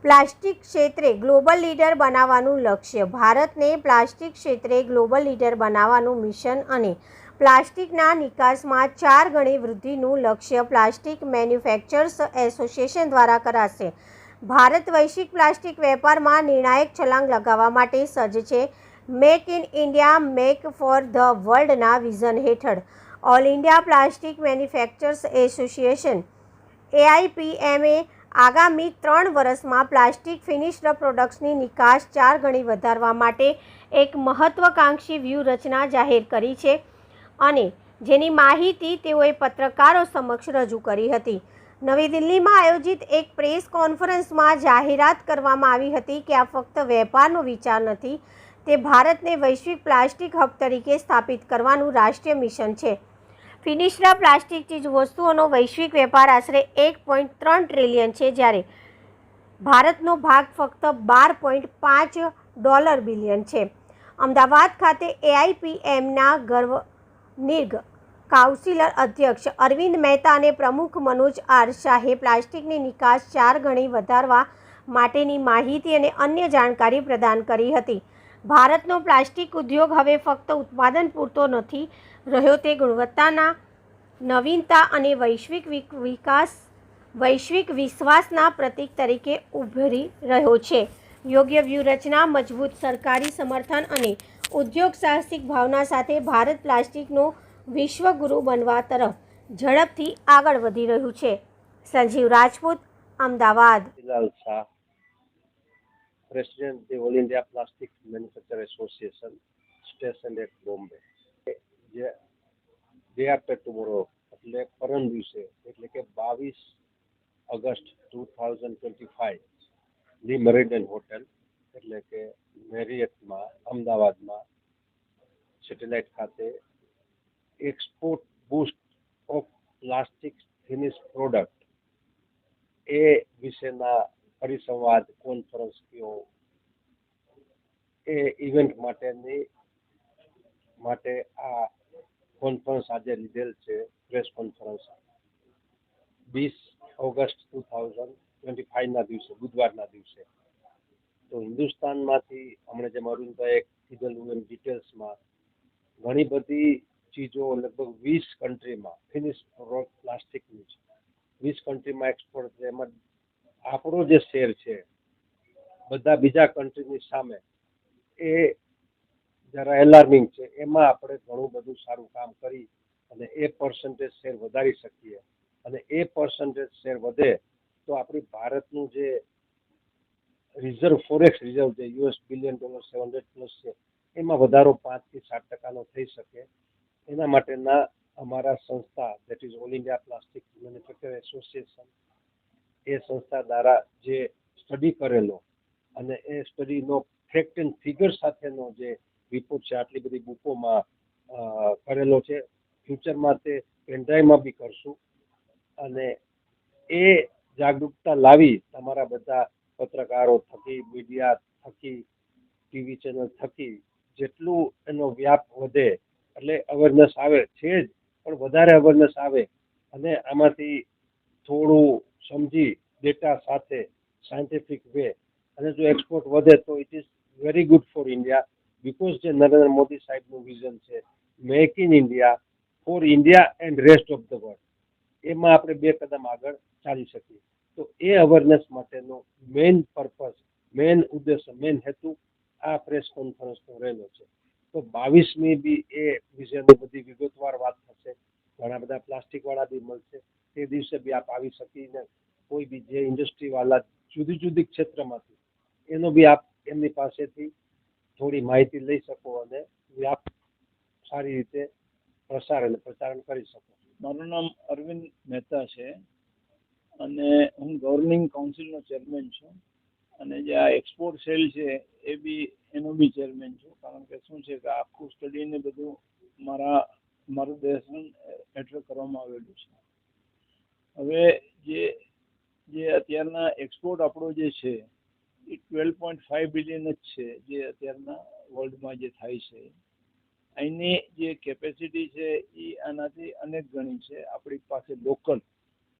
Plastic ક્ષેત્રે global leader બનાવવાનું લક્ષ્ય. ભારતને પ્લાસ્ટિક ક્ષેત્રે ગ્લોબલ લીડર બનાવવાનું મિશન અને પ્લાસ્ટિકના નિકાસમાં 4 ગણી વૃદ્ધિનું લક્ષ્ય પ્લાસ્ટિક મેન્યુફેક્ચરર્સ એસોસિએશન દ્વારા કરાશે. ભારત વૈશ્વિક પ્લાસ્ટિક વેપારમાં નિર્ણાયક છલાંગ લગાવવા માટે સજ્જ છે. Make in India, make for the વર્લ્ડના વિઝન હેઠળ all India plastic manufacturers association AIPMએ આગામી 3 વર્ષમાં પ્લાસ્ટિક ફિનિશ્ડ પ્રોડક્ટ્સની નિકાસ 4 ગણી વધારવા માટે એક મહત્વાકાંક્ષી વ્યૂહરચના જાહેર કરી છે અને જેની માહિતી તેઓએ પત્રકારો સમક્ષ રજૂ કરી હતી. નવી દિલ્હીમાં આયોજિત એક પ્રેસ કોન્ફરન્સમાં જાહેરાત કરવામાં આવી હતી કે આ ફક્ત વેપારનો વિચાર નથી, તે ભારતને વૈશ્વિક પ્લાસ્ટિક હબ તરીકે સ્થાપિત કરવાનું રાષ્ટ્રીય મિશન છે. ફિનિશ્ડ પ્લાસ્ટિક ચીજવસ્તુઓનો વૈશ્વિક વેપાર આશરે $1.3 ટ્રિલિયન છે, જ્યારે ભારતનો ભાગ ફક્ત $12.5 બિલિયન છે. અમદાવાદ ખાતે AIPMના ગર્વનિર્ગ કાઉન્સિલર અધ્યક્ષ અરવિંદ મહેતા અને પ્રમુખ મનોજ આર શાહે પ્લાસ્ટિકની નિકાસ 4 ગણી વધારવા માટેની માહિતી અને અન્ય જાણકારી પ્રદાન કરી હતી. ભારતનો પ્લાસ્ટિક ઉદ્યોગ હવે ફક્ત ઉત્પાદન પૂરતો નથી રહ્યો, તે ગુણવત્તાના, નવીનતા અને વૈશ્વિક વિશ્વાસના પ્રતીક તરીકે ઉભરી રહ્યો છે. યોગ્ય વ્યૂહરચના, મજબૂત સરકારી સમર્થન અને ઉદ્યોગ સાહસિક ભાવના સાથે ભારત પ્લાસ્ટિકનો વિશ્વગુરુ બનવા તરફ ઝડપથી આગળ વધી રહ્યું છે. Sanjeev Rajput, Ahmedabad. President the All India Plastic Manufacturer Association, stationed at Bombay. Day after tomorrow, એટલે પરમ દિવસે એટલે કે 22 ઓગસ્ટ 2025 ધી મેરિડિયન હોટેલ એટલે કે મેરિયટમાં અમદાવાદમાં સેટેલાઇટ ખાતે export boost of plastic finish product એ વિશેના પરિસંવાદ કોન્ફરન્સ કયો એ ઇવેન્ટ માટે આ કોન્ફરન્સ આજે લીધેલ છે. પ્રેસ કોન્ફરન્સ 20 ઓગસ્ટ 2025ના દિવસે, બુધવારના દિવસે. તો હિન્દુસ્તાનમાંથી હમણાં જે અરુણભાઈએ કીધેલું એમ ડિટેલ્સમાં ઘણી બધી ચીજો લગભગ 20 કન્ટ્રીમાં ફિનિશ પ્લાસ્ટિકની છે, 20 કન્ટ્રીમાં એક્સપોર્ટ છે. એમાં આપણો જે શેર છે બધા બીજા કન્ટ્રીની સામે એ જરા એલાર્મિંગ છે. એમાં આપણે ઘણું બધું સારું કામ કરી અને એ પર્સન્ટેજ શેર વધારી શકીએ અને એ પર્સન્ટેજ શેર વધે તો આપણી ભારતનું જે રિઝર્વ ફોરેક્સ રિઝર્વ છે $1 બિલિયન 700+ છે, એમાં વધારો 5 થી 7% થઈ શકે. એના માટેના અમારા સંસ્થા that is all India plastic manufacture association એ સંસ્થા દ્વારા જે સ્ટડી કરેલો અને એ સ્ટડીનો ફેક્ટ એન્ડ ફિગર સાથેનો જે રિપોર્ટ છે આટલી બધી બુકોમાં કરેલો છે. ફ્યુચરમાં તે પેનડ્રાઈવમાં બી કરશું અને એ જાગૃતતા લાવી તમારા બધા પત્રકારો થકી, મીડિયા થકી, ટીવી ચેનલ થકી જેટલું એનો વ્યાપ વધે એટલે અવેરનેસ આવે છે જ, પણ વધારે અવેરનેસ આવે અને આમાંથી થોડું સમજી ડેટા સાથે સાયન્ટિફિક વે અને જો એક્સપોર્ટ વધે તો it is very good for India. Because જે નરેન્દ્ર મોદી સાહેબનું વિઝન છે make in India for India and rest of the world, એમાં આપણે 2 કદમ આગળ ચાલી શકીએ. તો એ અવેરનેસ માટેનો મેઇન પર્પઝ, મેઇન ઉદ્દેશ્ય, મેઇન હેતુ આ પ્રેસ કોન્ફરન્સનો રહેલો છે. તો 22મી બી એ વિશેની બધી વિગતવાર વાત થશે. ઘણા બધા પ્લાસ્ટિકવાળા બી મળશે. તે દિવસે બી આપ આવી શકીને કોઈ બી જે ઇન્ડસ્ટ્રીવાળા જુદી ક્ષેત્રમાંથી એનો બી આપ એમની પાસેથી થોડી માહિતી લઈ શકો અને વ્યાપ સારી રીતે પ્રચારણ કરી શકો. મારું નામ અરવિંદ મહેતા છે અને હું ગવર્નિંગ કાઉન્સિલનો ચેરમેન છું અને જે આ એક્સપોર્ટ સેલ છે એ બી એનો બી ચેરમેન છું. કારણ કે શું છે કે આખું સ્ટડીને બધું માર્ગદર્શન હેઠળ કરવામાં આવેલું છે. હવે જે અત્યારના એક્સપોર્ટ આપણો જે છે એ 12.5 બિલિયન જ છે જે અત્યારના વર્લ્ડમાં જે થાય છે. અહીંની જે કેપેસિટી છે એ આનાથી અનેક ગણી છે આપણી પાસે લોકલ,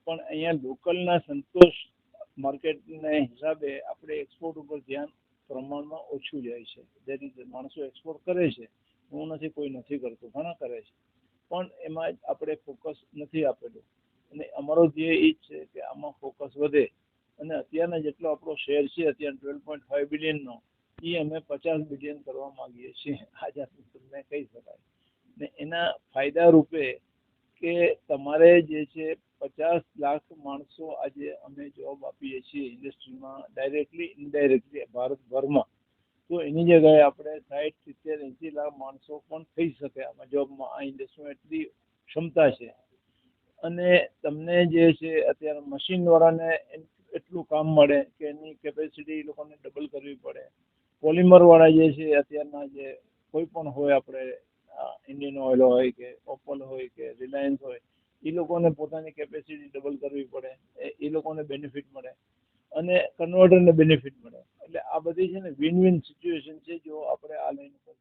પણ અહીંયા લોકલના સંતોષ માર્કેટના હિસાબે આપણે એક્સપોર્ટ ઉપર ધ્યાન પ્રમાણમાં ઓછું જાય છે. જે માણસો એક્સપોર્ટ કરે છે, હું નથી, કોઈ નથી કરતું, ઘણા કરે છે, પણ એમાં જ આપણે ફોકસ નથી આપેલું. અને અમારો ધ્યેય એ જ છે કે આમાં ફોકસ વધે અને અત્યારના જેટલો આપણો શેર છે અત્યારે 12.5 બિલિયનનો, એ અમે 50 બિલિયન કરવા માંગીએ છીએ. આ જાતનું તમને કહી શકાય. ને એના ફાયદા રૂપે કે તમારે જે છે 50 લાખ માણસો આજે અમે જોબ આપીએ છીએ ઇન્ડસ્ટ્રીમાં, ડાયરેક્ટલી ઇનડાયરેક્ટલી ભારતભરમાં. તો એની જગ્યાએ આપણે 60, 70, 80 લાખ માણસો પણ થઈ શકે આમાં જોબમાં. આ ઇન્ડસ્ટ્રીમાં એટલી ક્ષમતા છે. અને તમને જે છે અત્યારે મશીનવાળાને એટલું કામ મળે કે એની કેપેસિટી એ લોકોને ડબલ કરવી પડે. પોલિમરવાળા જે છે અત્યારના, જે કોઈ પણ હોય, આપણે ઇન્ડિયન ઓઇલ હોય કે ઓપલ હોય કે રિલાયન્સ હોય, એ લોકોને પોતાની કેપેસિટી ડબલ કરવી પડે. એ લોકોને બેનિફિટ મળે અને કન્વર્ટરને બેનિફિટ મળે. એટલે આ બધી છે ને વિન વિન સિચ્યુએશન છે જો આપણે આ લાઈન ઉપર